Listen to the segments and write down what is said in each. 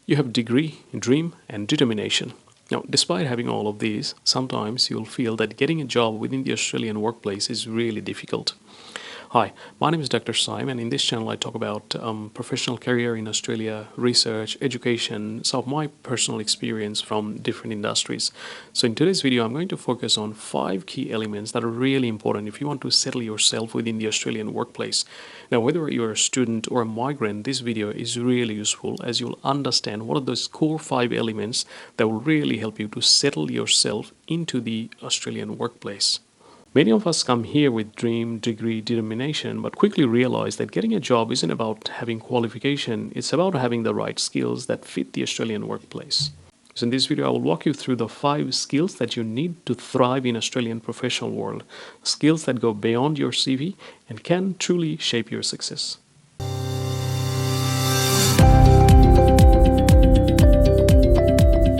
You have degree, dream, and determination. Now, despite having all of these, sometimes you'll feel that getting a job within the Australian workplace is really difficult. Hi, my name is Dr. Sayem, and in this channel I talk about professional career in Australia, research, education, some of my personal experience from different industries. So in today's video, I'm going to focus on 5 key elements that are really important if you want to settle yourself within the Australian workplace. Now, whether you're a student or a migrant, this video is really useful as you'll understand what are those core 5 elements that will really help you to settle yourself into the Australian workplace. Many of us come here with dream, degree, determination, but quickly realize that getting a job isn't about having qualification, it's about having the right skills that fit the Australian workplace. So in this video, I will walk you through the 5 skills that you need to thrive in Australian professional world, skills that go beyond your CV and can truly shape your success.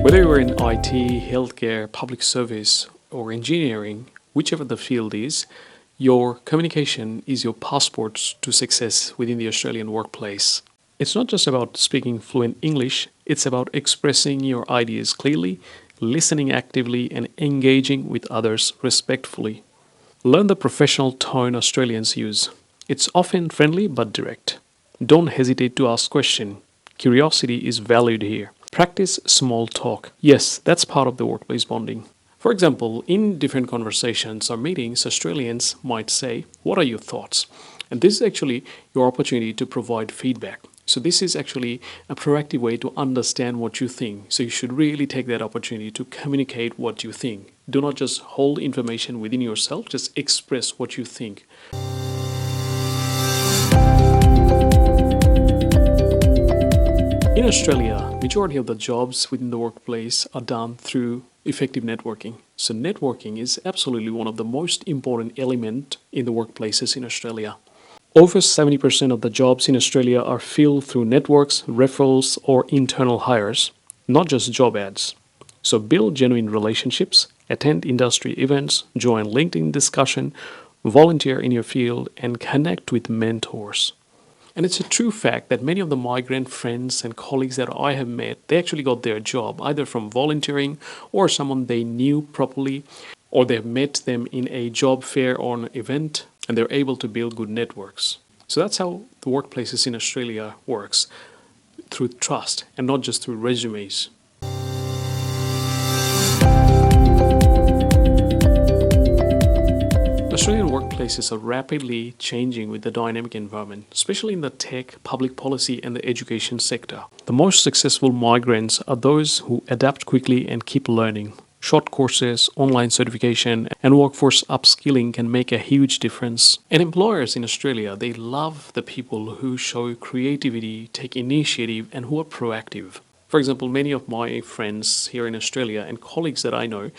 Whether you're in IT, healthcare, public service, or engineering, whichever the field is, your communication is your passport to success within the Australian workplace. It's not just about speaking fluent English, it's about expressing your ideas clearly, listening actively, and engaging with others respectfully. Learn the professional tone Australians use. It's often friendly but direct. Don't hesitate to ask questions. Curiosity is valued here. Practice small talk. Yes, that's part of the workplace bonding. For example, in different conversations or meetings, Australians might say, "What are your thoughts?" And this is actually your opportunity to provide feedback. So this is actually a proactive way to understand what you think. So you should really take that opportunity to communicate what you think. Do not just hold information within yourself, just express what you think. In Australia, majority of the jobs within the workplace are done through effective networking. So networking is absolutely one of the most important elements in the workplaces in Australia. Over 70% of the jobs in Australia are filled through networks, referrals, or internal hires, not just job ads. So build genuine relationships, attend industry events, join LinkedIn discussion, volunteer in your field, and connect with mentors. And it's a true fact that many of the migrant friends and colleagues that I have met, they actually got their job either from volunteering or someone they knew properly, or they've met them in a job fair or an event, and they're able to build good networks. So that's how the workplaces in Australia works, through trust and not just through resumes. Australian workplaces are rapidly changing with the dynamic environment, especially in the tech, public policy, and the education sector. The most successful migrants are those who adapt quickly and keep learning. Short courses, online certification, and workforce upskilling can make a huge difference. And employers in Australia, they love the people who show creativity, take initiative, and who are proactive. For example, many of my friends here in Australia and colleagues that I know,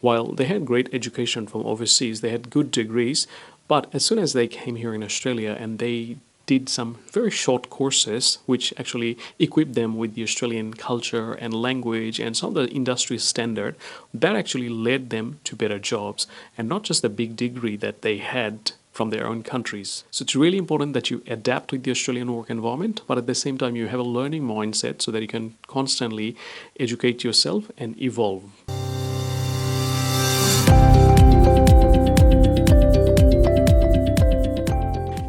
while they had great education from overseas, they had good degrees, but as soon as they came here in Australia and they did some very short courses which actually equipped them with the Australian culture and language and some of the industry standard, that actually led them to better jobs and not just the big degree that they had from their own countries. So it's really important that you adapt with the Australian work environment, but at the same time you have a learning mindset so that you can constantly educate yourself and evolve.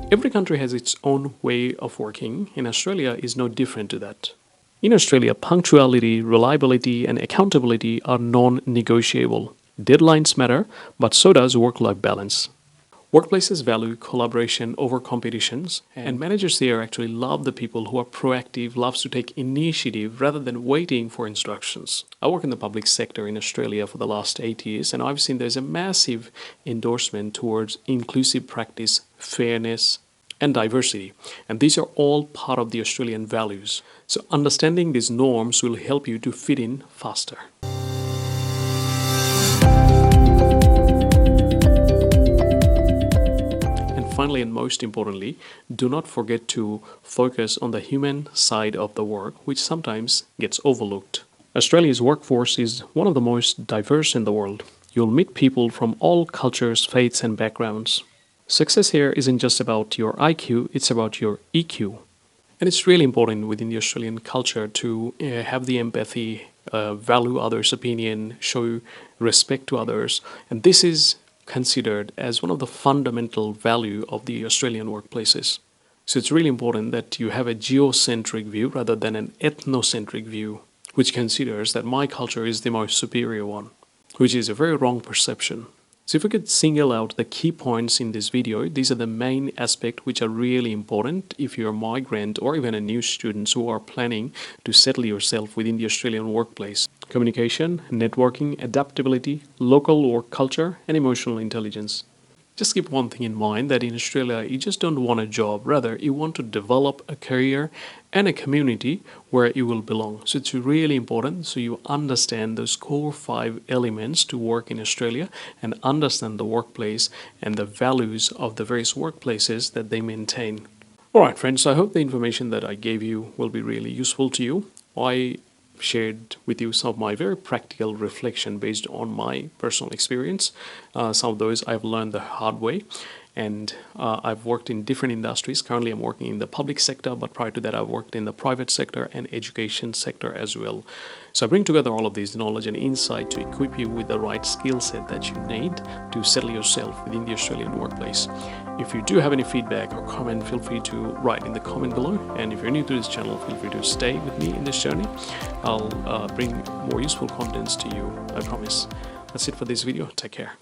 Every country has its own way of working, and Australia is no different to that. In Australia, punctuality, reliability, and accountability are non-negotiable. Deadlines matter, but so does work-life balance. Workplaces value collaboration over competitions, and managers there actually love the people who are proactive, loves to take initiative rather than waiting for instructions. I work in the public sector in Australia for the last 8 years, and I've seen there's a massive endorsement towards inclusive practice, fairness, and diversity. And these are all part of the Australian values. So understanding these norms will help you to fit in faster. Finally, and most importantly, do not forget to focus on the human side of the work, which sometimes gets overlooked. Australia's workforce is one of the most diverse in the world. You'll meet people from all cultures, faiths, and backgrounds. Success here isn't just about your IQ, it's about your EQ. And it's really important within the Australian culture to have the empathy, value others' opinion, show respect to others. And this is considered as one of the fundamental value of the Australian workplaces. So it's really important that you have a geocentric view rather than an ethnocentric view, which considers that my culture is the most superior one, which is a very wrong perception. So if we could single out the key points in this video, these are the main aspects which are really important if you're a migrant or even a new student who are planning to settle yourself within the Australian workplace. Communication, networking, adaptability, local work culture, and emotional intelligence. Just keep one thing in mind, that in Australia, you just don't want a job. Rather, you want to develop a career and a community where you will belong. So it's really important so you understand those core 5 elements to work in Australia and understand the workplace and the values of the various workplaces that they maintain. Alright friends, so I hope the information that I gave you will be really useful to you. I shared with you some of my very practical reflection based on my personal experience. Some of those I've learned the hard way, and I've worked in different industries. Currently I'm working in the public sector, but prior to that I've worked in the private sector and education sector as well. So I bring together all of these knowledge and insight to equip you with the right skill set that you need to settle yourself within the Australian workplace. If you do have any feedback or comment, feel free to write in the comment below. And if you're new to this channel, feel free to stay with me in this journey. I'll bring more useful contents to you, I promise. That's it for this video. Take care.